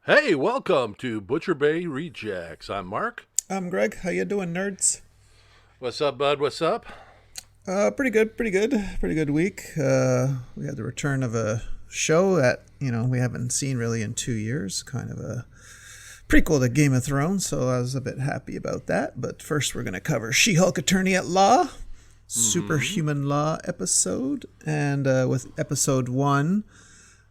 Hey, welcome to Butcher Bay Rejects. I'm Mark. I'm Greg. How you doing, nerds? What's up, bud? What's up? Pretty good, pretty good week. We had the return of a show that we haven't seen really in 2 years. Kind of a prequel to Game of Thrones, so I was a bit happy about that. But first, we're going to cover She-Hulk Attorney at Law, Superhuman Law episode, and with episode 1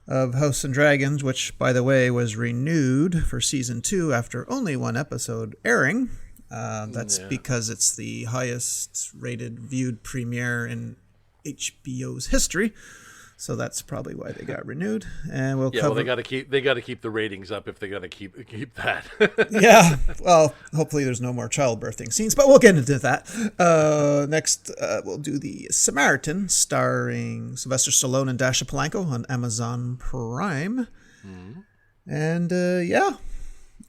of House and Dragons, which, by the way, was renewed for season 2 after only one episode airing. That's because it's the highest rated viewed premiere in HBO's history. So that's probably why they got renewed. And we'll cover. Well, they got to keep the ratings up if they got to keep that. Yeah, well, hopefully there's no more childbirthing scenes, but we'll get into that. Next, we'll do The Samaritan, starring Sylvester Stallone and Dasha Polanco on Amazon Prime. And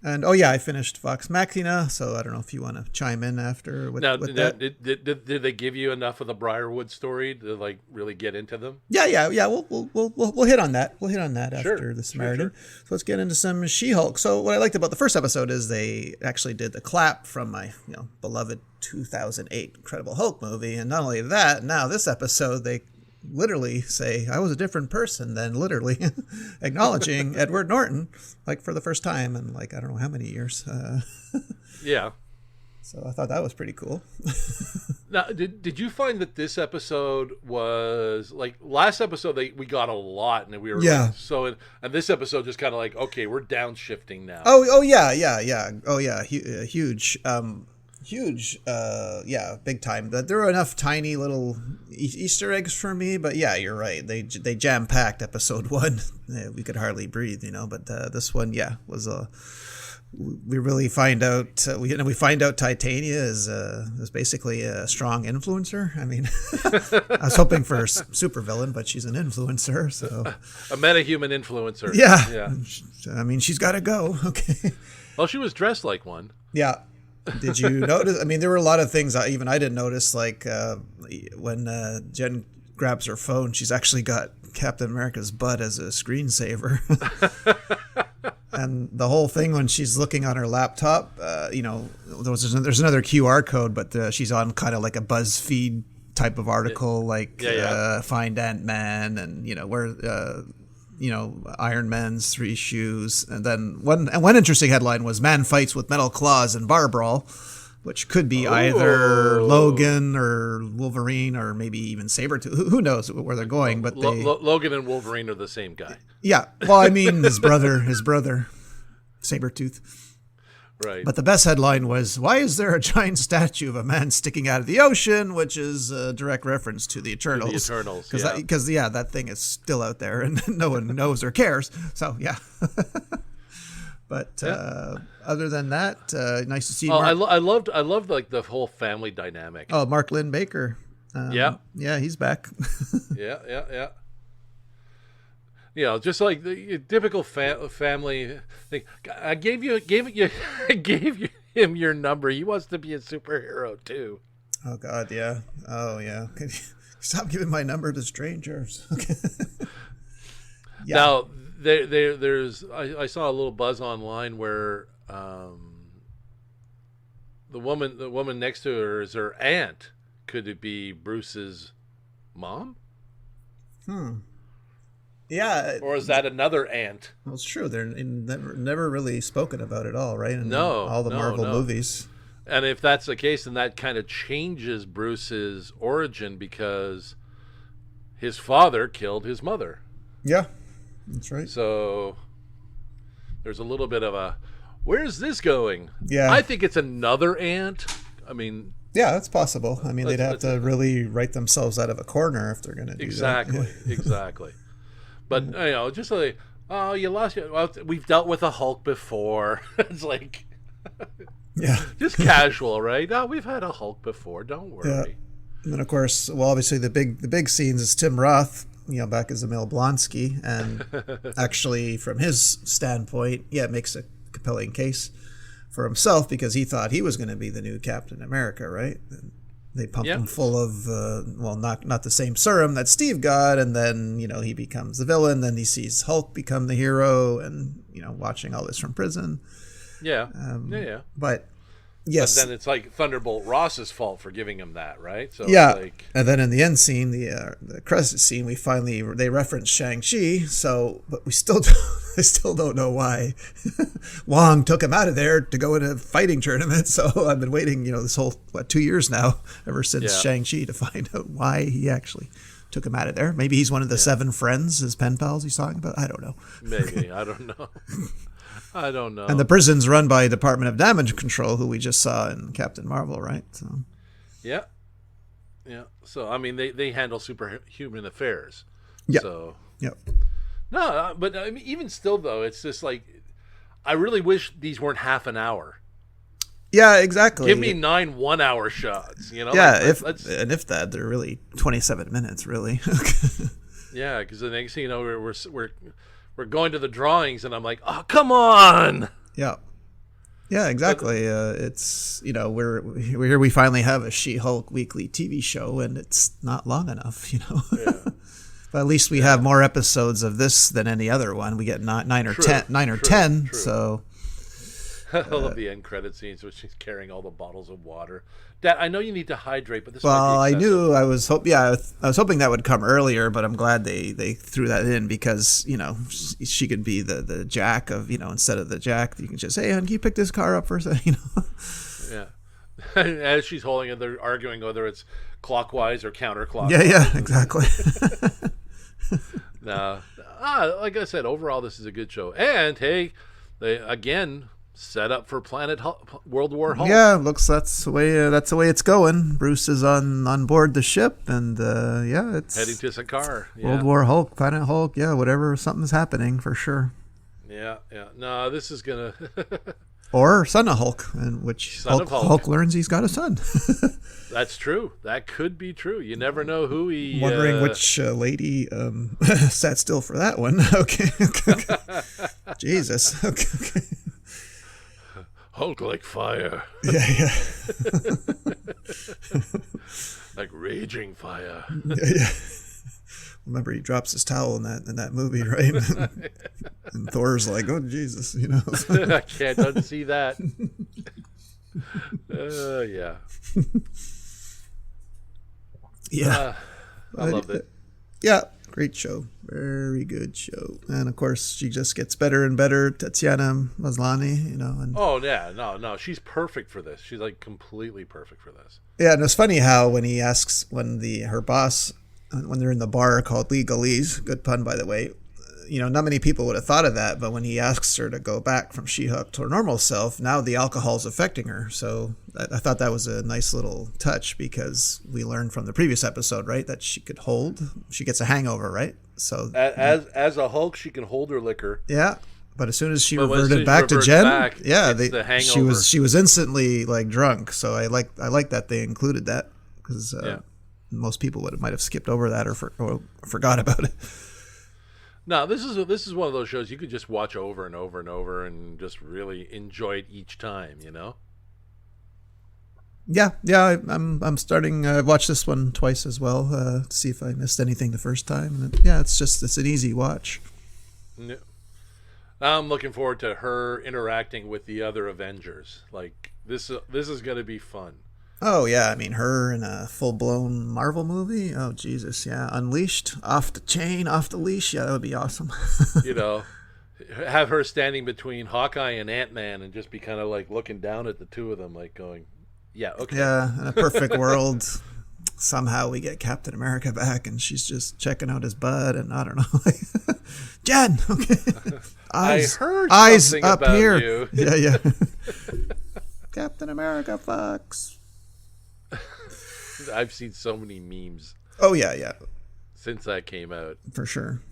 And I finished Vox Machina, so I don't know if you want to chime in after with that. Did they give you enough of the Briarwood story to like really get into them? Yeah. We'll hit on that. We'll hit on that after The Samaritan. Sure. So let's get into some She-Hulk. So what I liked about the first episode is they actually did the clap from my beloved 2008 Incredible Hulk movie, and not only that, now this episode they literally say I was a different person, then literally acknowledging Edward Norton like for the first time in like I don't know how many years. Yeah. So I thought that was pretty cool. Now, did you find that this episode was like last episode we got a lot and we were and this episode just kind of like okay, we're downshifting now. Oh yeah. Huge. Huge, big time. There were enough tiny little Easter eggs for me, but yeah, you're right. They jam-packed episode 1. We could hardly breathe, but this one, was we really find out we find out Titania is basically a strong influencer. I mean, I was hoping for a supervillain, but she's an influencer, so a metahuman influencer. Yeah. I mean, she's got to go. Okay. Well, she was dressed like one. Yeah. Did you notice? I mean, there were a lot of things I didn't notice, like when Jen grabs her phone, she's actually got Captain America's butt as a screensaver. And the whole thing when she's looking on her laptop, there's another QR code, but she's on kind of like a BuzzFeed type of article, Find Ant-Man and, where... Iron Man's 3 shoes. And then one interesting headline was Man Fights with Metal Claws in Bar Brawl, which could be either Logan or Wolverine or maybe even Sabretooth. Who knows where they're going, but Logan and Wolverine are the same guy. Yeah. Well, I mean, his brother, Sabretooth. Right. But the best headline was, why is there a giant statue of a man sticking out of the ocean, which is a direct reference to the Eternals. Because that thing is still out there and no one knows or cares. So, yeah. But other than that, nice to see Mark. I loved like the whole family dynamic. Oh, Mark Lynn Baker. Yeah, he's back. Yeah. Just like the typical family thing. I gave him your number. He wants to be a superhero too. Oh God, yeah. Oh yeah. Stop giving my number to strangers. Okay. Yeah. Now there's I saw a little buzz online where the woman next to her is her aunt. Could it be Bruce's mom? Yeah. Or is that another aunt? Well, it's true. They're never really spoken about at all, right? In all the Marvel movies. And if that's the case, then that kind of changes Bruce's origin because his father killed his mother. Yeah, that's right. So there's a little bit of a, where's this going? Yeah. I think it's another aunt. I mean... Yeah, that's possible. I mean, they'd have to really write themselves out of a corner if they're going to do that. Exactly. But, just like, oh, you lost your... Well, we've dealt with a Hulk before. It's like... Yeah. Just casual, right? No, we've had a Hulk before. Don't worry. Yeah. And then, of course, obviously the big scenes is Tim Roth, back as Emil Blonsky. And actually, from his standpoint, it makes a compelling case for himself because he thought he was going to be the new Captain America, right? And They pump him full of, not the same serum that Steve got, and then, he becomes the villain, then he sees Hulk become the hero, and, watching all this from prison. Yeah. But, yes. But then it's like Thunderbolt Ross's fault for giving him that, right? So yeah. It's like... And then in the end scene, the credit scene, they reference Shang-Chi, but I still don't know why Wong took him out of there to go in a fighting tournament. So I've been waiting, this whole 2 years now, ever since Shang-Chi, to find out why he actually took him out of there. Maybe he's one of the 7 friends, his pen pals he's talking about. I don't know. Maybe. I don't know. I don't know. And the prison's run by Department of Damage Control, who we just saw in Captain Marvel, right? So. Yeah. So, I mean, they handle superhuman affairs. Yeah. So. Yep. No, but I mean, even still, though, it's just like, I really wish these weren't half an hour. Yeah, exactly. Give me 9 1-hour shots, Yeah, if that, they're really 27 minutes, really. Yeah, because the next thing you know, we're going to the drawings, and I'm like, oh, come on. Yeah. Yeah, exactly. It's, we're here. We finally have a She-Hulk weekly TV show, and it's not long enough, Yeah. But at least we have more episodes of this than any other one. We get 9 or 10. True. So I love the end credit scenes where she's carrying all the bottles of water. Dad, I know you need to hydrate, but this. Well, I knew I was hoping that would come earlier, but I'm glad they threw that in because she could be the Jack of instead of the Jack, you can just say, hey, can you pick this car up for a second? Yeah. As she's holding it, they're arguing whether it's clockwise or counterclockwise. Yeah, exactly. No, like I said, overall this is a good show, and hey, they again set up for World War Hulk. Yeah, looks that's the way it's going. Bruce is on board the ship, and it's heading to Sakaar. Yeah. World War Hulk, Planet Hulk. Yeah, whatever, something's happening for sure. Yeah. No, this is gonna. Or Son of Hulk, in which Hulk learns he's got a son. That's true. That could be true. You never know who he... Wondering which lady sat still for that one. Okay. Jesus. Okay. Hulk like fire. Yeah. Like raging fire. Yeah. Remember, he drops his towel in that movie, right? And Thor's like, "Oh Jesus," I can't unsee that. Yeah. Yeah. I loved it. Yeah, great show. Very good show. And of course, she just gets better and better. Tatiana Maslany, And oh yeah, no, she's perfect for this. She's like completely perfect for this. Yeah, and it's funny how when he asks her boss. When they're in the bar called Legalese, good pun by the way, not many people would have thought of that, but when he asks her to go back from She-Hulk to her normal self, now the alcohol's affecting her. So I thought that was a nice little touch because we learned from the previous episode, right, that she gets a hangover, right? So as a Hulk, she can hold her liquor. Yeah. But as soon as she reverted back to Jen, the hangover. she was instantly like drunk. So I like that they included that because most people might have skipped over that or forgot about it. No, this is one of those shows you could just watch over and over and over and just really enjoy it each time, Yeah, I'm starting. I've watched this one twice as well to see if I missed anything the first time. And it's an easy watch. Yeah. I'm looking forward to her interacting with the other Avengers. Like this is going to be fun. Oh, yeah. I mean, her in a full-blown Marvel movie. Oh, Jesus. Yeah. Unleashed, off the chain, off the leash. Yeah, that would be awesome. Have her standing between Hawkeye and Ant-Man and just be kind of like looking down at the two of them like going, yeah, okay. Yeah, in a perfect world, somehow we get Captain America back and she's just checking out his butt and I don't know. Jen, okay. I heard eyes something up about here. You. Yeah. Captain America fucks. I've seen so many memes. Oh, yeah. Since that came out. For sure.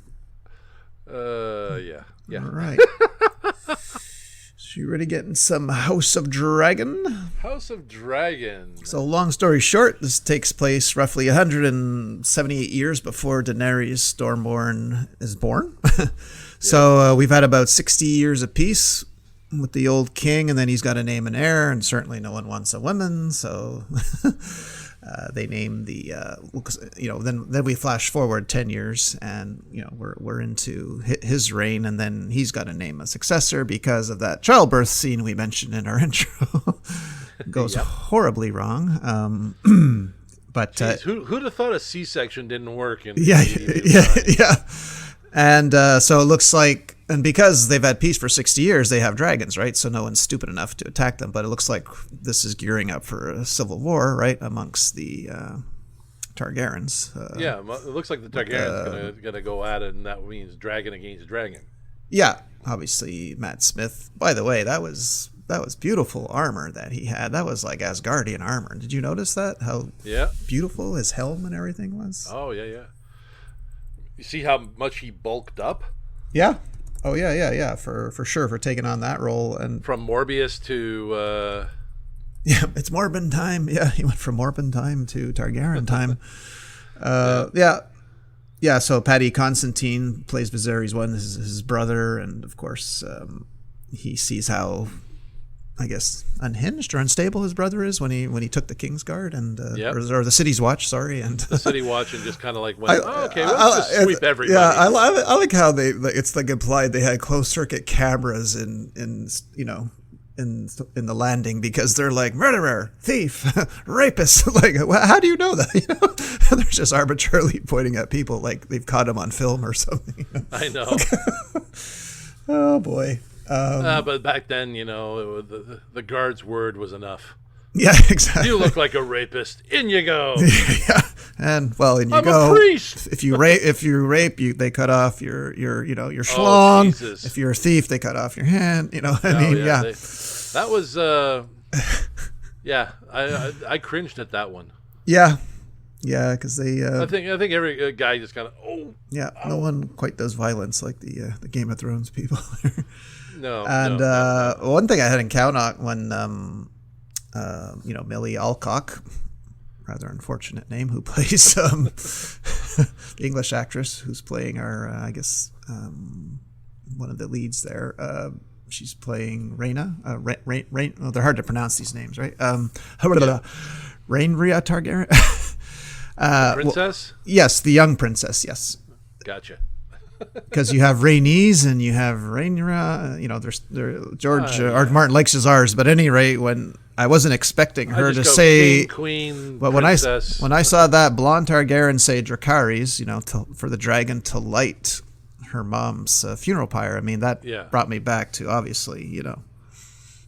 Yeah. All right. So you ready getting some House of Dragon? House of Dragon. So long story short, this takes place roughly 178 years before Daenerys Stormborn is born. So we've had about 60 years of peace with the old king, and then he's got to name an heir, and certainly no one wants a woman, so they name the then we flash forward 10 years, and we're into his reign, and then he's got to name a successor because of that childbirth scene we mentioned in our intro. Goes horribly wrong. But jeez, who'd have thought a C-section didn't work? Yeah. And so it looks like, and because they've had peace for 60 years, they have dragons, right? So no one's stupid enough to attack them. But it looks like this is gearing up for a civil war, right, amongst the Targaryens. It looks like the Targaryens gonna go at it, and that means dragon against dragon. Yeah, obviously Matt Smith. By the way, that was beautiful armor that he had. That was like Asgardian armor. Did you notice that? How beautiful his helm and everything was? Oh, yeah. You see how much he bulked up? Yeah. Oh, yeah. For sure, for taking on that role. And from Morbius to... Yeah, it's Morbin time. Yeah, he went from Morbin time to Targaryen time. Yeah, so Paddy Constantine plays Viserys I, his brother, and of course he sees how, I guess, unhinged or unstable his brother is when he took the King's Guard and or the City's Watch, sorry, and the City Watch, and just kind of like went, we'll just sweep everybody. Yeah, I like how it's like implied they had closed circuit cameras in the landing, because they're like murderer, thief, rapist. Like, how do you know that? They're just arbitrarily pointing at people like they've caught them on film or something. I know. Oh boy. But back then, the guard's word was enough. Yeah, exactly. You look like a rapist. In you go. Yeah, and in you I'm go. I'm a priest. If you rape, they cut off your schlong. Jesus. If you're a thief, they cut off your hand. That was I cringed at that one. Yeah, because they. I think every guy just kind of no one quite does violence like the Game of Thrones people. No. And one thing I hadn't count on when Millie Alcock, rather unfortunate name, who plays the English actress who's playing our one of the leads there. She's playing Rhaena. They're hard to pronounce these names, right? Rhaenyra Targaryen. Princess? Yes, the young princess. Yes. Gotcha. Because you have Rhaenys and you have Rhaenyra. George R. R. Martin likes his R's, but at any rate, when I wasn't expecting her to say King, Queen, but Princess. when I saw that blonde Targaryen say Dracarys, for the dragon to light her mom's funeral pyre, I mean that brought me back to obviously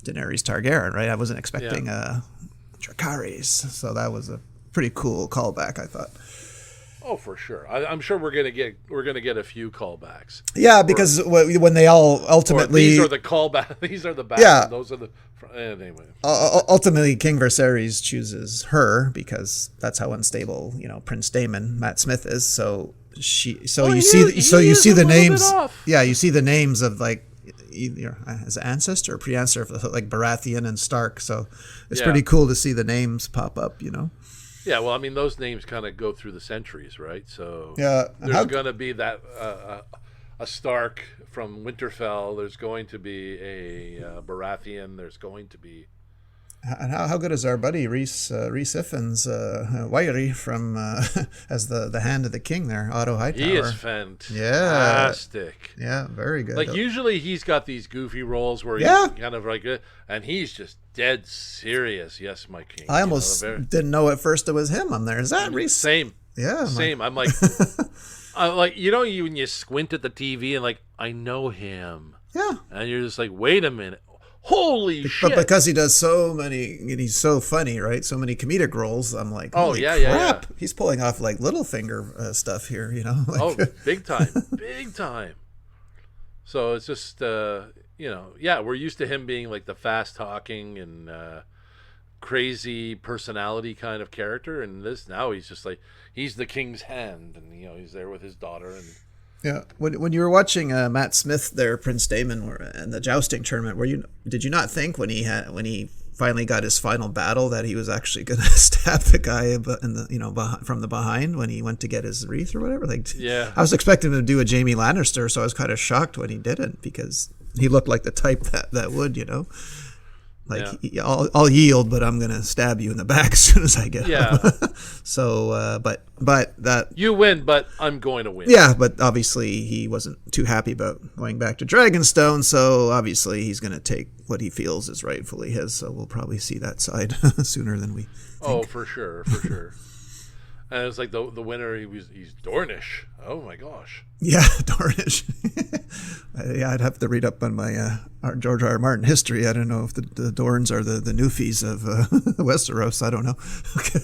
Daenerys Targaryen, right? I wasn't expecting Dracarys, so that was a pretty cool callback, I thought. Oh, for sure. I'm sure we're gonna get a few callbacks. Yeah, because when they all ultimately these are the callback. These are the bad. Yeah. Those are the anyway. Ultimately, King Viserys chooses her because that's how unstable Prince Daemon, Matt Smith, is. So you see the names. Yeah, you see the names of like either as ancestor or pre-ancestor, like Baratheon and Stark. So it's pretty cool to see the names pop up. Yeah, well, I mean, those names kind of go through the centuries, right? So there's going to be that a Stark from Winterfell. There's going to be a Baratheon. There's going to be. And how good is our buddy Rhys Ifans, Wiry from as the Hand of the King there, Otto Hightower? He is fantastic. Yeah, very good. Like usually he's got these goofy roles where he's kind of like, and he's just dead serious. Yes, my king. I almost didn't know at first it was him on there. Is that Rhys? Same. Yeah. Same. I'm like, when you squint at the TV and like, I know him. Yeah. And you're just like, wait a minute. Holy shit. But because he does so many, and he's so funny, right? So many comedic roles, I'm like, holy crap. Yeah. He's pulling off like Littlefinger stuff here, big time. Big time. So it's just, we're used to him being like the fast talking and crazy personality kind of character. And now he's just like, he's the king's hand. And, he's there with his daughter. And yeah, when you were watching Matt Smith there, Prince Daemon, and the jousting tournament, did you not think when he finally got his final battle that he was actually going to stab the guy in the from the behind when he went to get his wreath or whatever? Like, yeah, I was expecting him to do a Jaime Lannister, so I was kind of shocked when he didn't because he looked like the type that would, like Yeah. I'll yield, but I'm gonna stab you in the back as soon as I get Yeah. up. So, but that. You win, but I'm going to win. Yeah, but obviously he wasn't too happy about going back to Dragonstone, so obviously he's going to take what he feels is rightfully his, so we'll probably see that side sooner than we think. Oh, for sure, for sure. And it was like the winner, he's Dornish. Oh my gosh. Yeah, Dornish. Yeah, I'd have to read up on my George R. R. Martin history. I don't know if the Dorns are the Newfies of Westeros. I don't know. Okay.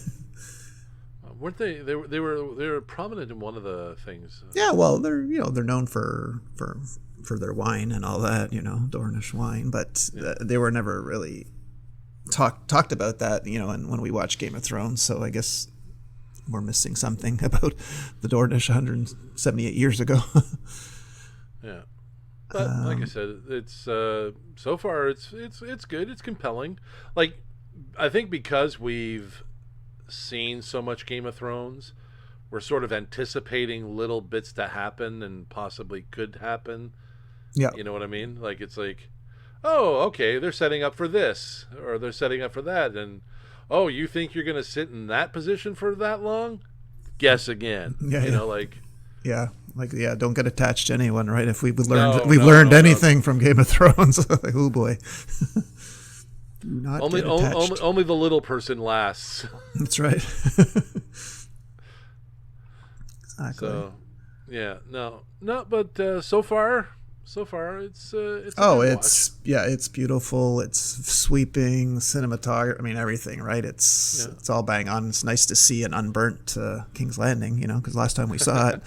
Weren't they? They were prominent in one of the things. Yeah, well, they're known for their wine and all that, Dornish wine, but they were never really talked about that, and when we watch Game of Thrones. So I guess we're missing something about the Dornish 178 years ago. Yeah, but like I said, it's so far it's good. It's compelling. Like, I think because we've seen so much Game of Thrones, we're sort of anticipating little bits to happen and possibly could happen. Yeah, you know what I mean? Like, it's like, oh, okay, they're setting up for this or they're setting up for that, and oh, you think you're gonna sit in that position for that long? Guess again. Don't get attached to anyone, right? If we've learned anything from Game of Thrones, like, oh boy. Do not get attached. Only the little person lasts. That's right. Exactly. So, yeah, but so far it's it's beautiful. It's sweeping cinematography. I mean, everything, right? It's all bang on. It's nice to see an unburnt King's Landing, because last time we saw it,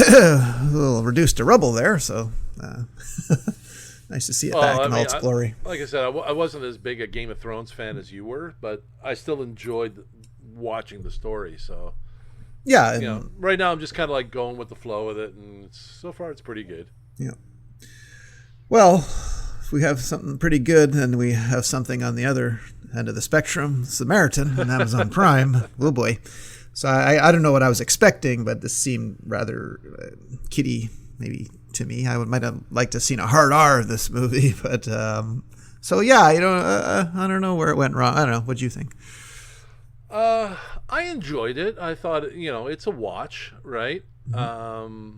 a little reduced to rubble there. So nice to see it back in all its glory. Like I said, I wasn't as big a Game of Thrones fan as you were, but I still enjoyed watching the story. So yeah, right now I'm just kind of like going with the flow of it, and so far it's pretty good. Yeah. Well, if we have something pretty good, then we have something on the other end of the spectrum, Samaritan on Amazon Prime. Oh boy. So I don't know what I was expecting, but this seemed rather kiddie, maybe to me. Might have liked to have seen a hard R of this movie, but so yeah, I don't know where it went wrong. I don't know. What'd you think? I enjoyed it. I thought, it's a watch, right? Mm-hmm.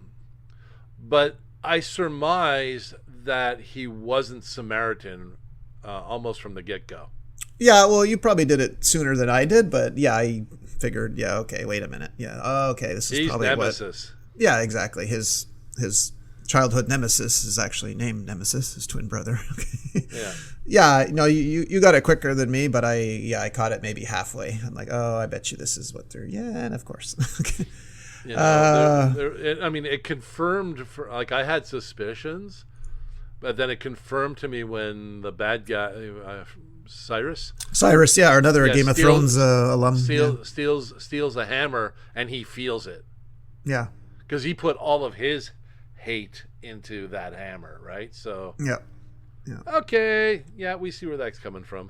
But I surmised that he wasn't Samaritan almost from the get-go. Yeah, well, you probably did it sooner than I did, but yeah, I figured, okay, wait a minute. Yeah, okay, this is He's probably Nemesis. Yeah, exactly. His childhood nemesis is actually named Nemesis, his twin brother. Yeah. Yeah, you got it quicker than me, but I caught it maybe halfway. I'm like, oh, I bet you this is what they're. Yeah, and of course. It confirmed I had suspicions, but then it confirmed to me when the bad guy Cyrus, yeah, another Game of Thrones alum, steals a hammer and he feels it. Yeah, because he put all of his hate into that hammer, right? So yeah. Okay, yeah, we see where that's coming from.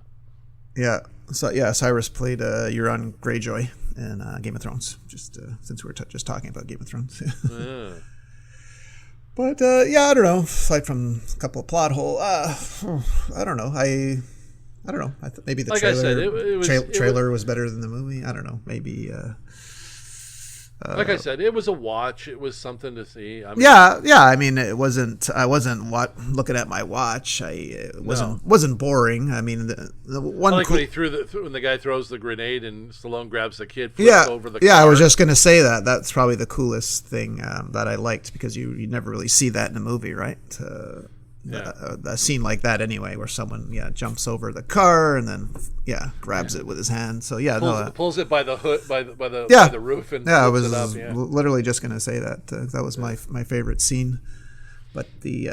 Yeah, so yeah, Cyrus played Euron Greyjoy in Game of Thrones. Just since we were just talking about Game of Thrones. But I don't know. Aside from a couple of plot holes, I don't know. I don't know. I maybe the trailer was better than the movie. I don't know. Maybe. Like I said, it was a watch. It was something to see. I mean, it wasn't. I wasn't looking at my watch. It wasn't boring. I mean, the one. Like when when the guy throws the grenade and Stallone grabs the kid, flips over the car. I was just gonna say that. That's probably the coolest thing that I liked, because you never really see that in a movie, right? A scene like that anyway, where someone jumps over the car and then grabs it with his hand. So pulls it by the hood by the roof and I was it up, literally just gonna say that that was my favorite scene. But the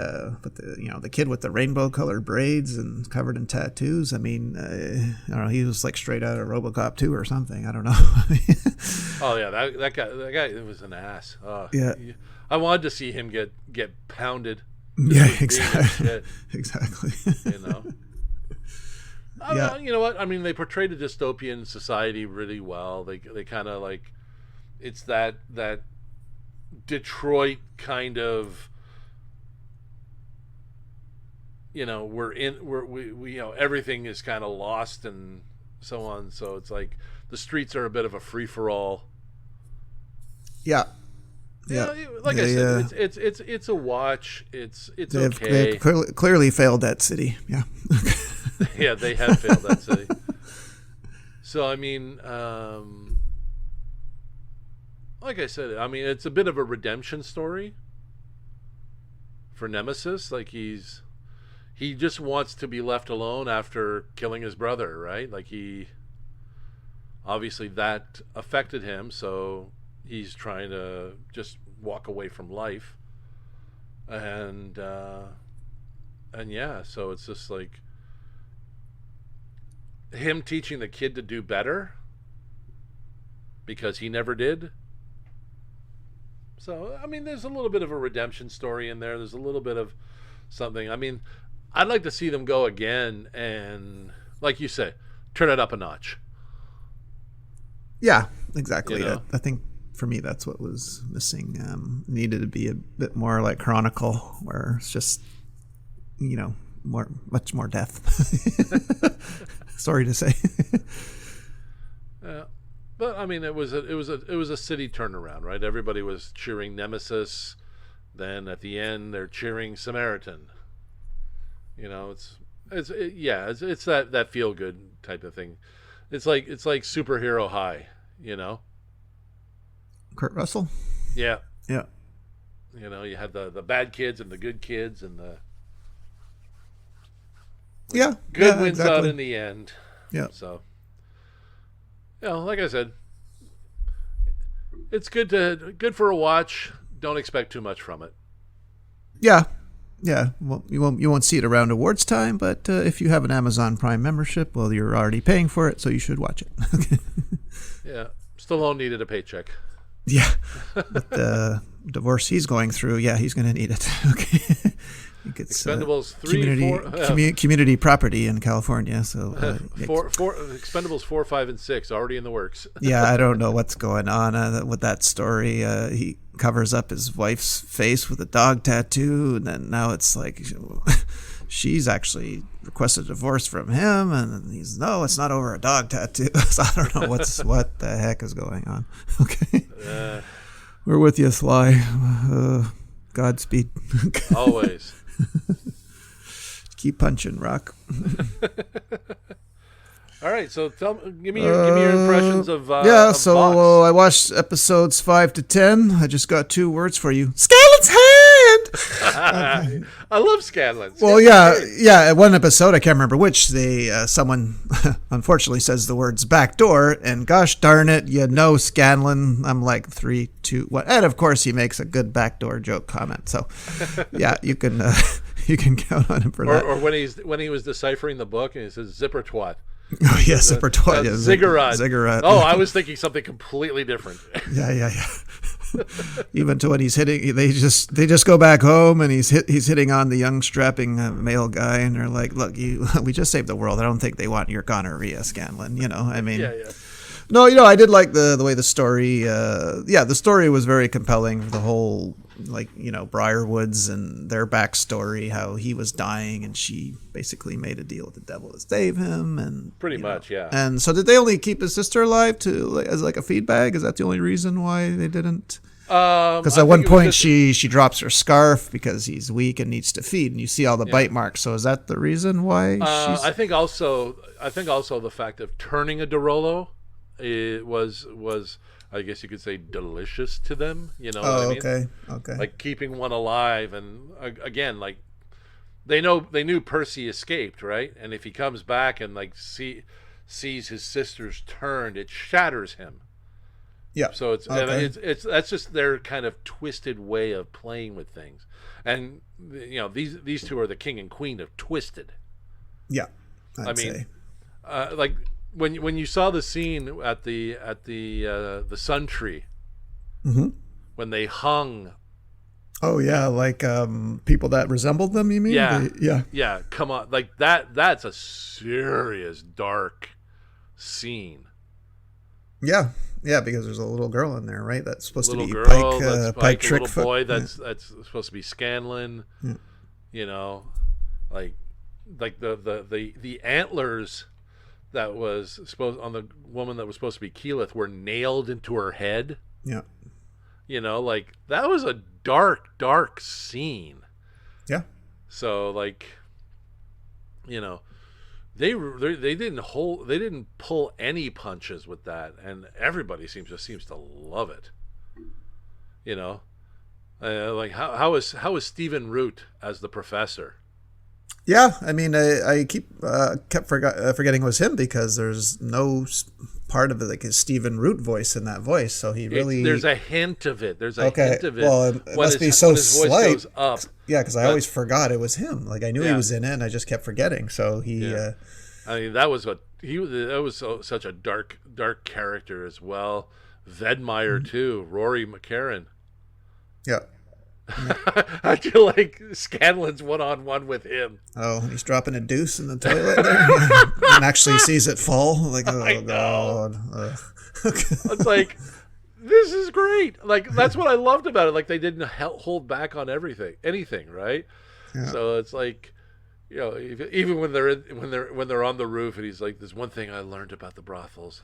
kid with the rainbow colored braids and covered in tattoos. I mean, I don't know. He was like straight out of RoboCop 2 or something. I don't know. Oh yeah, that guy was an ass. Yeah, I wanted to see him get pounded. Yeah, exactly. You know what? I mean, they portrayed a dystopian society really well. They kind of like, it's that Detroit kind of we everything is kind of lost and so on. So it's like the streets are a bit of a free for all. Yeah. Yeah, like I said, it's a watch. It's They've okay. clearly failed that city. Yeah. Yeah, they have failed that city. So I mean, like I said, I mean it's a bit of a redemption story for Nemesis. Like he just wants to be left alone after killing his brother, right? Like he obviously that affected him, so he's trying to just walk away from life, and yeah, so it's just like him teaching the kid to do better because he never did. So I mean, there's a little bit of a redemption story in there. There's a little bit of something. I mean, I'd like to see them go again and, like you said, turn it up a notch. Yeah, exactly. I think for me that's what was missing. Needed to be a bit more like Chronicle, where it's just much more death. Sorry to say. Yeah, but I mean, it was a city turnaround, right? Everybody was cheering Nemesis. Then at the end, they're cheering Samaritan. It's that feel good type of thing. It's like superhero high, Kurt Russell. Yeah. Yeah. You had the bad kids and the good kids, and the good wins out in the end. Yeah. So, like I said, it's good for a watch. Don't expect too much from it. Yeah. Yeah, well, you won't see it around awards time, but if you have an Amazon Prime membership, well, you're already paying for it, so you should watch it. Yeah, Stallone needed a paycheck. Yeah, with the divorce he's going through, yeah, he's going to need it. Okay, it's Expendables 3, 4, community property in California, so Expendables 4, 5, and 6 already in the works. Yeah, I don't know what's going on with that story. He covers up his wife's face with a dog tattoo, and then now it's like she's actually requested a divorce from him, and he's no, it's not over a dog tattoo. So I don't know what the heck is going on. Okay, we're with you, Sly. Godspeed. Always. Keep punching, Rock. All right, so give me your impressions of Vox. I watched episodes 5 to 10. I just got 2 words for you: Scanlan's hand. I love Scanlan. Well, yeah. One episode, I can't remember which. Someone unfortunately says the words "backdoor," and gosh darn it, Scanlan. I'm like 3, 2, 1, and of course he makes a good backdoor joke comment. So, yeah, you can count on him for that. Or when he was deciphering the book and he says "zipper twat." Oh yeah, zipper twat. Yeah, ziggurat. Oh, I was thinking something completely different. Yeah. Even to when he's hitting, they just go back home and he's hitting on the young strapping male guy, and they're like, "Look, we just saved the world. I don't think they want your gonorrhea, Scanlan." I mean, yeah. No, I did like the way the story. The story was very compelling. The whole Briarwoods and their backstory, how he was dying and she basically made a deal with the devil to save him, and pretty much, yeah. And so, did they only keep his sister alive as like a feed bag? Is that the only reason why they didn't? Because at one point she drops her scarf because he's weak and needs to feed, and you see all the bite marks. So is that the reason why? I think also the fact of turning a Derolo, it was I guess you could say delicious to them. What I mean? Okay. Like keeping one alive, and again, like they knew Percy escaped, right? And if he comes back and sees his sister's turned, it shatters him. Yeah. So it's that's just their kind of twisted way of playing with things, and these two are the king and queen of twisted. Yeah. I mean, like. When you saw the scene at the Sun Tree, mm-hmm. when they hung. Oh yeah, like people that resembled them. You mean? Yeah. Come on, like that. That's a serious dark scene. Yeah, because there's a little girl in there, right? That's supposed to be Pike Trickfoot. A little boy that's supposed to be Scanlan. Yeah. Like like the antlers that was supposed on the woman that was supposed to be Keyleth were nailed into her head. Yeah. Like that was a dark scene. Yeah. So like, they didn't pull any punches with that, and everybody seems to love it. Like how is Stephen Root as the professor? Yeah, I mean, I kept forgetting it was him because there's no part of it like his Stephen Root voice in that voice. So he really there's a hint of it. There's a hint of it. Well, it must be so slight. Goes up. Yeah, because I always forgot it was him. Like I knew he was in it, and I just kept forgetting. So he. Yeah. I mean, that was such a dark character as well. Vedmeyer too, Rory McCarran. Yeah. I feel like Scanlan's one-on-one with him. Oh, he's dropping a deuce in the toilet there, and actually sees it fall. Like, oh god! It's like, this is great. Like that's what I loved about it. Like they didn't hold back on anything, right? Yeah. So it's like, even when they're on the roof, and he's like, "There's one thing I learned about the brothels.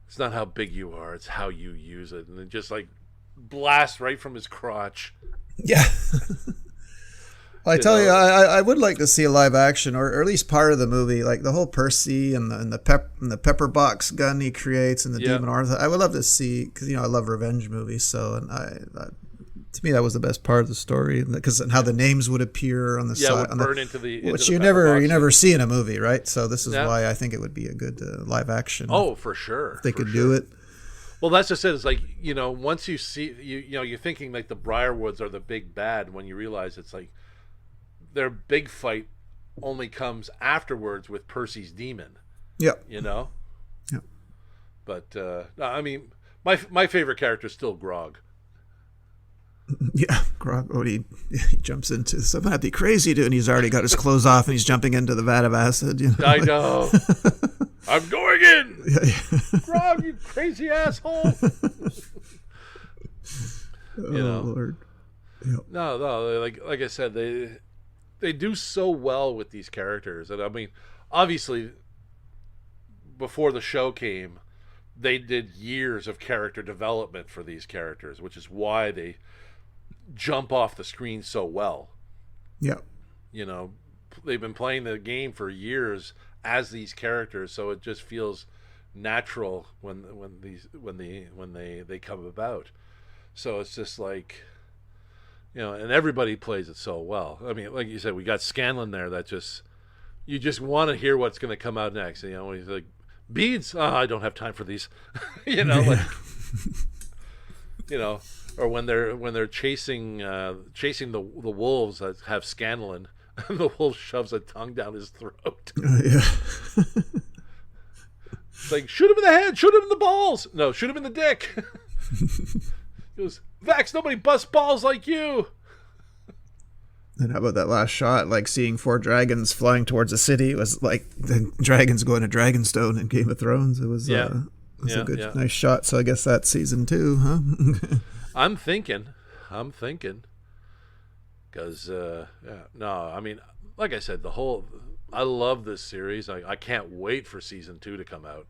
It's not how big you are; it's how you use it." And it just like blast right from his crotch. Yeah. Well, I tell you, I would like to see a live action, or at least part of the movie, like the whole Percy and the pepper box gun he creates and the demon Arthur. I would love to see, because I love revenge movies. So, and to me that was the best part of the story, because how the names would appear on the side, would burn into the which into you the never see in a movie, right? So this is why I think it would be a good live action. Oh, for sure, if they could do it. Well, that's just it. It's like, once you see, you're thinking like the Briarwoods are the big bad, when you realize it's like their big fight only comes afterwards with Percy's demon. Yeah. Yeah. But I mean, my favorite character is still Grog. Yeah, Grog. Oh, he jumps into something. That'd be crazy, dude. And he's already got his clothes off, and he's jumping into the vat of acid. I know. I'm going in. Grog, you crazy asshole. Lord. Yep. No, like I said, they do so well with these characters, and I mean, obviously, before the show came, they did years of character development for these characters, which is why they jump off the screen so well. Yep. They've been playing the game for years as these characters, so it just feels natural when they come about. So it's just like, and everybody plays it so well. I mean, like you said, we got Scanlan there that you just want to hear what's going to come out next. He's like, beads. Oh, I don't have time for these. Or when they're chasing the wolves that have Scanlan, and the wolf shoves a tongue down his throat. Yeah. It's like, shoot him in the head, shoot him in the balls. No, shoot him in the dick. He goes, Vax, nobody busts balls like you. And how about that last shot, like seeing 4 dragons flying towards a city? It was like the dragons going to Dragonstone in Game of Thrones. It was a good, nice shot. So I guess that's season 2, huh? I'm thinking. Because, I mean, like I said, I love this series. I can't wait for season 2 to come out.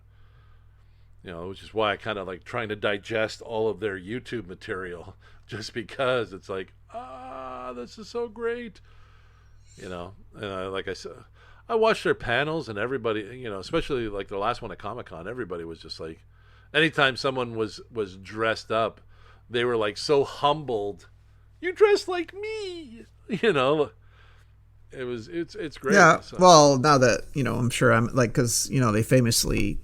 Which is why I kind of like trying to digest all of their YouTube material, just because it's like, this is so great. And like I said, I watched their panels, and everybody, especially like the last one at Comic-Con, everybody was just like, anytime someone was dressed up, they were like so humbled. You dressed like me, It's great. Yeah. So. Well, now that I'm sure I'm like, because they famously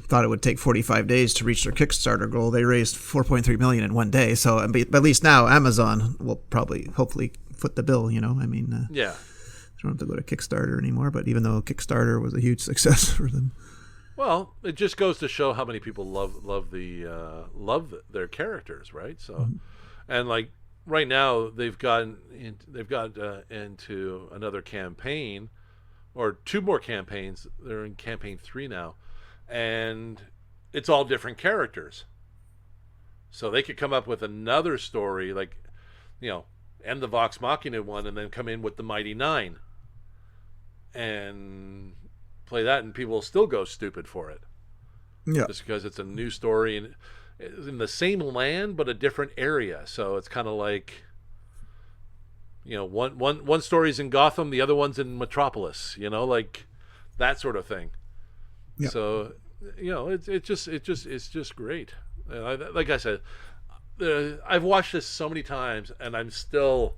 thought it would take 45 days to reach their Kickstarter goal. They raised 4.3 million in one day. So, but at least now Amazon will hopefully foot the bill. I mean, yeah. They don't have to go to Kickstarter anymore. But even though Kickstarter was a huge success for them. Well, it just goes to show how many people love their characters, right? So, and like. Right now, they've got into another campaign, or 2 more campaigns. They're in campaign 3 now, and it's all different characters. So they could come up with another story, like, end the Vox Machina one, and then come in with the Mighty Nine. and play that, and people will still go stupid for it. Yeah. Just because it's a new story and it's in the same land but a different area. So it's kind of like, one story's in Gotham, the other one's in Metropolis. Like that sort of thing. Yeah. So it's just great. Like I said, I've watched this so many times, and I'm still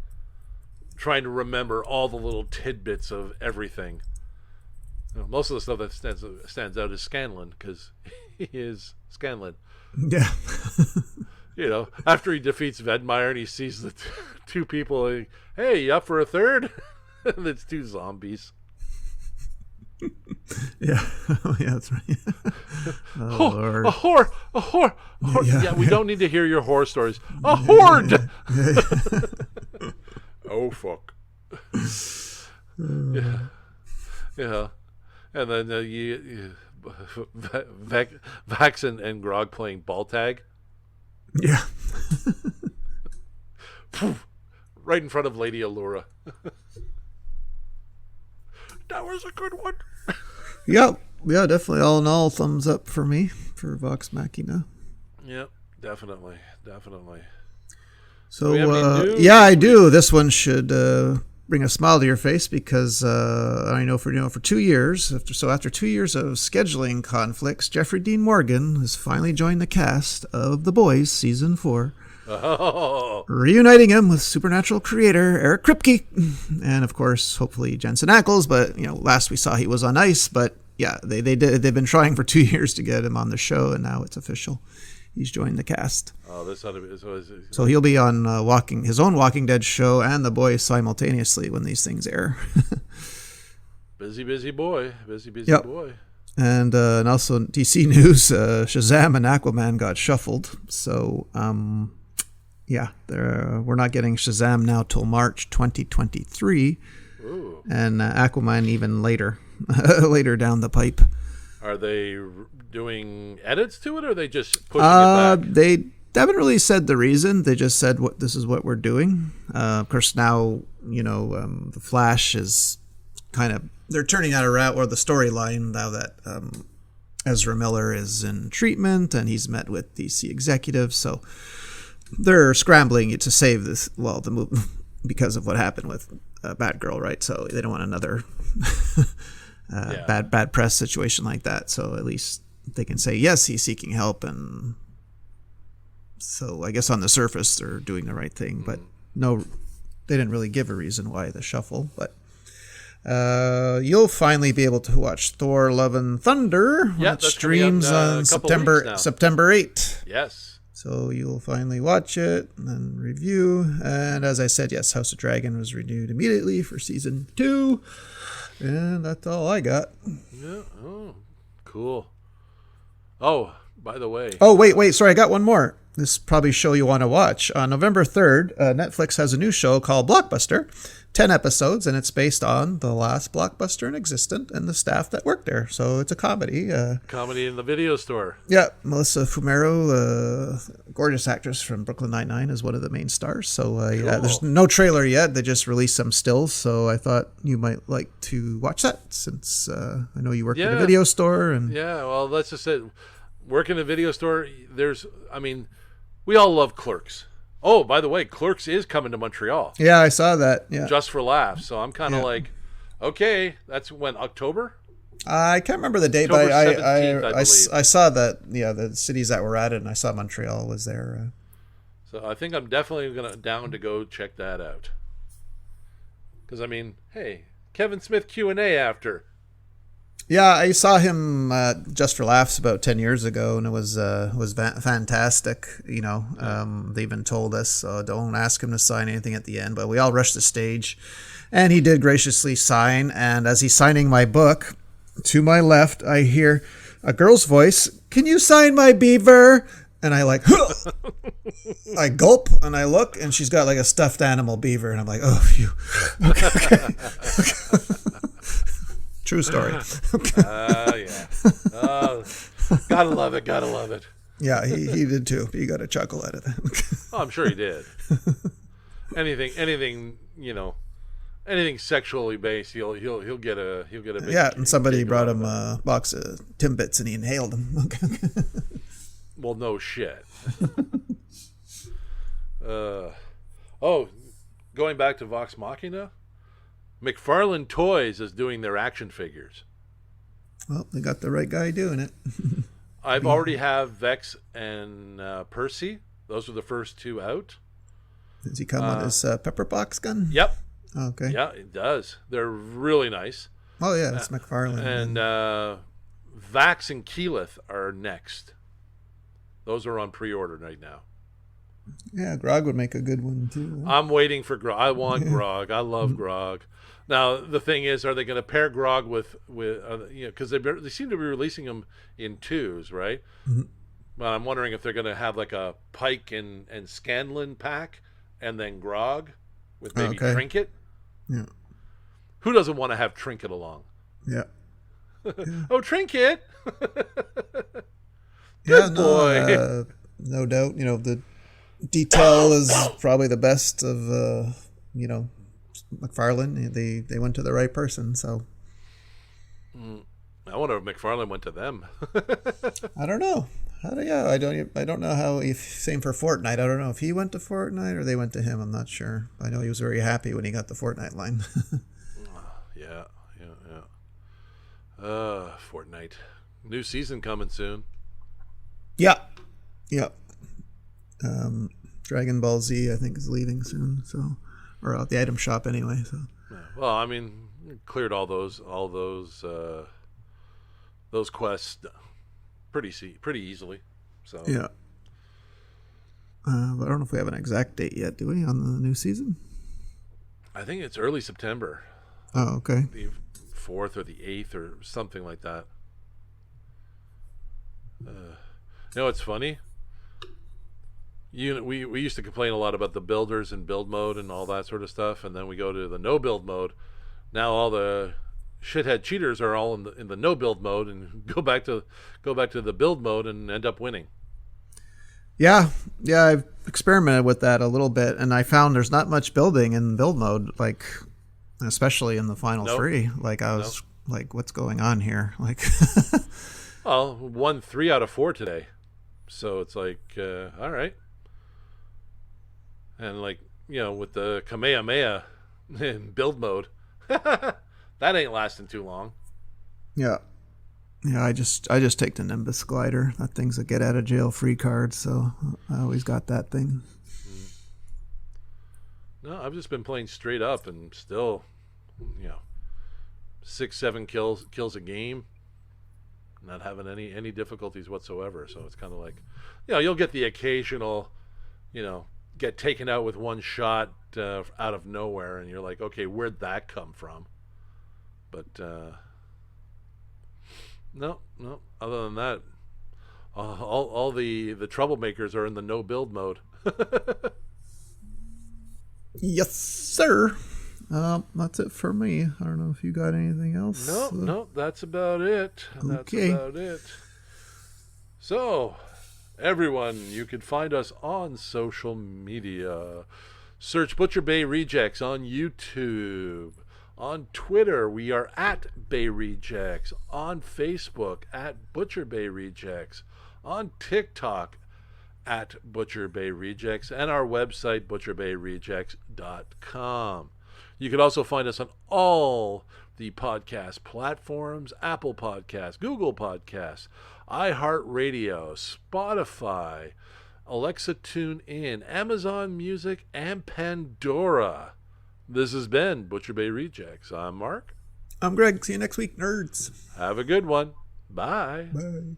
trying to remember all the little tidbits of everything. Most of the stuff that stands out is Scanlan, because he is Scanlan. Yeah. After he defeats Vedmire and he sees the two people, like, hey, you up for a third? And it's two zombies. Yeah. Yeah, that's right. Lord. A whore. Yeah, we don't need to hear your horror stories. A horde. Yeah. Oh, fuck. Yeah. And then Vax and Grog playing ball tag. Yeah. Right in front of Lady Allura. That was a good one. Yeah, definitely. All in all, thumbs up for me for Vox Machina. Yep, definitely. So, yeah, I do. This one should bring a smile to your face because I know for 2 years, after 2 years of scheduling conflicts, Jeffrey Dean Morgan has finally joined the cast of The Boys Season 4. Oh. Reuniting him with Supernatural creator Eric Kripke, and of course, hopefully Jensen Ackles. But last we saw he was on ice. But yeah, they've been trying for 2 years to get him on the show, and now it's official. He's joined the cast. Oh, this ought to be so he'll be on his own Walking Dead show and The Boys simultaneously when these things air. busy boy. Yep. Boy. And also DC news: Shazam and Aquaman got shuffled. So. Yeah, we're not getting Shazam now till March 2023. Ooh. And Aquaman even later down the pipe. Are they doing edits to it, or are they just pushing it back? They haven't really said the reason. They just said this is what we're doing. Of course, now the Flash is kind of they're turning that around, or the storyline now that Ezra Miller is in treatment and he's met with DC executives, so. They're scrambling to save the movie because of what happened with Batgirl, right? So they don't want another bad press situation like that. So at least they can say, yes, he's seeking help. And so I guess on the surface, they're doing the right thing. But no, they didn't really give a reason why the shuffle. But you'll finally be able to watch Thor: Love and Thunder when it streams on September 8th. Yes. So you'll finally watch it and then review. And as I said, yes, House of Dragon was renewed immediately for season 2. And that's all I got. Yeah. Oh, cool. Oh, by the way. Oh, wait. Sorry, I got one more. This probably show you want to watch. On November 3rd, Netflix has a new show called Blockbuster. 10 episodes, and it's based on the last Blockbuster in existence and the staff that worked there. So it's a comedy. Comedy in the video store. Yeah, Melissa Fumero, gorgeous actress from Brooklyn Nine-Nine, is one of the main stars. So yeah, there's no trailer yet. They just released some stills, so I thought you might like to watch that since I know you work in a video store. And yeah, well, let's just say, work in a video store, we all love Clerks. Oh, by the way, Clerks is coming to Montreal. Yeah, I saw that. Yeah, just for laughs. So I'm kind of like, okay, that's when, October? I can't remember the date, but I saw that. Yeah, the cities that were at it, and I saw Montreal was there. So I think I'm definitely down to go check that out. Because hey, Kevin Smith Q&A after. Yeah, I saw him just for laughs about 10 years ago, and it was fantastic. They even told us, don't ask him to sign anything at the end, but we all rushed the stage, and he did graciously sign. And as he's signing my book, to my left, I hear a girl's voice, "Can you sign my beaver?" And I I gulp, and I look, and she's got like a stuffed animal beaver, and I'm like, oh, phew. Okay. True story. Yeah. Gotta love it. Yeah, he did too. But you got a chuckle out of that. Oh, I'm sure he did. Anything, anything sexually based, he'll get a big Yeah, and somebody kick brought out of him it. a box of Timbits and he inhaled them. Well, no shit. Oh, going back to Vox Machina, McFarlane Toys is doing their action figures. Well, they got the right guy doing it. I've already have Vex and Percy. Those are the first two out. Does he come on his pepper box gun? Yep. Okay. Yeah, it does. They're really nice. Oh yeah, it's McFarlane. And Vax and Keyleth are next. Those are on pre-order right now. Yeah, Grog would make a good one too. I'm waiting for Grog. I want Grog. I love Grog. Now the thing is, are they going to pair Grog with because they seem to be releasing them in twos, right? Mm-hmm. But I'm wondering if they're going to have like a Pike and Scanlan pack, and then Grog with maybe Trinket. Yeah. Who doesn't want to have Trinket along? Yeah. Oh, Trinket! Yeah, boy. No doubt. The detail is probably the best of McFarlane. They went to the right person, so I wonder if McFarlane went to them. I don't know. I don't know how. If same for Fortnite, I don't know if he went to Fortnite or they went to him. I'm not sure. I know he was very happy when he got the Fortnite line. Yeah. Fortnite. New season coming soon. Yeah. Dragon Ball Z, I think, is leaving soon. So, or out the item shop anyway. So. Yeah. Well, I mean, cleared all those quests pretty easily. So yeah. But I don't know if we have an exact date yet, do we, on the new season? I think it's early September. Oh, okay. The 4th or the 8th or something like that. It's funny. We used to complain a lot about the builders and build mode and all that sort of stuff, and then we go to the no build mode. Now all the shithead cheaters are all in the no build mode and go back to the build mode and end up winning. Yeah, I've experimented with that a little bit, and I found there's not much building in build mode, like especially in the final three. Like I was like, what's going on here? Like, well, won 3 out of 4 today, so it's like, all right. And like with the Kamehameha in build mode, that ain't lasting too long. Yeah. I just take the Nimbus glider. That thing's a get out of jail free card, so I always got that thing. No, I've just been playing straight up and still, 6-7 kills a game, not having any difficulties whatsoever. So it's kind of like, you'll get the occasional, get taken out with one shot out of nowhere, and you're like, okay, where'd that come from? But no. Other than that, all the troublemakers are in the no build mode. Yes, sir. That's it for me. I don't know if you got anything else. No, that's about it. Okay. That's about it. So, everyone, you can find us on social media. Search Butcher Bay Rejects on YouTube. On Twitter, we are at Bay Rejects. On Facebook, at Butcher Bay Rejects. On TikTok, at Butcher Bay Rejects. And our website, butcherbayrejects.com. You can also find us on all the podcast platforms: Apple Podcasts, Google Podcasts, iHeartRadio, Spotify, Alexa Tune In, Amazon Music, and Pandora. This has been Butcher Bay Rejects. I'm Mark. I'm Greg. See you next week, nerds. Have a good one. Bye. Bye.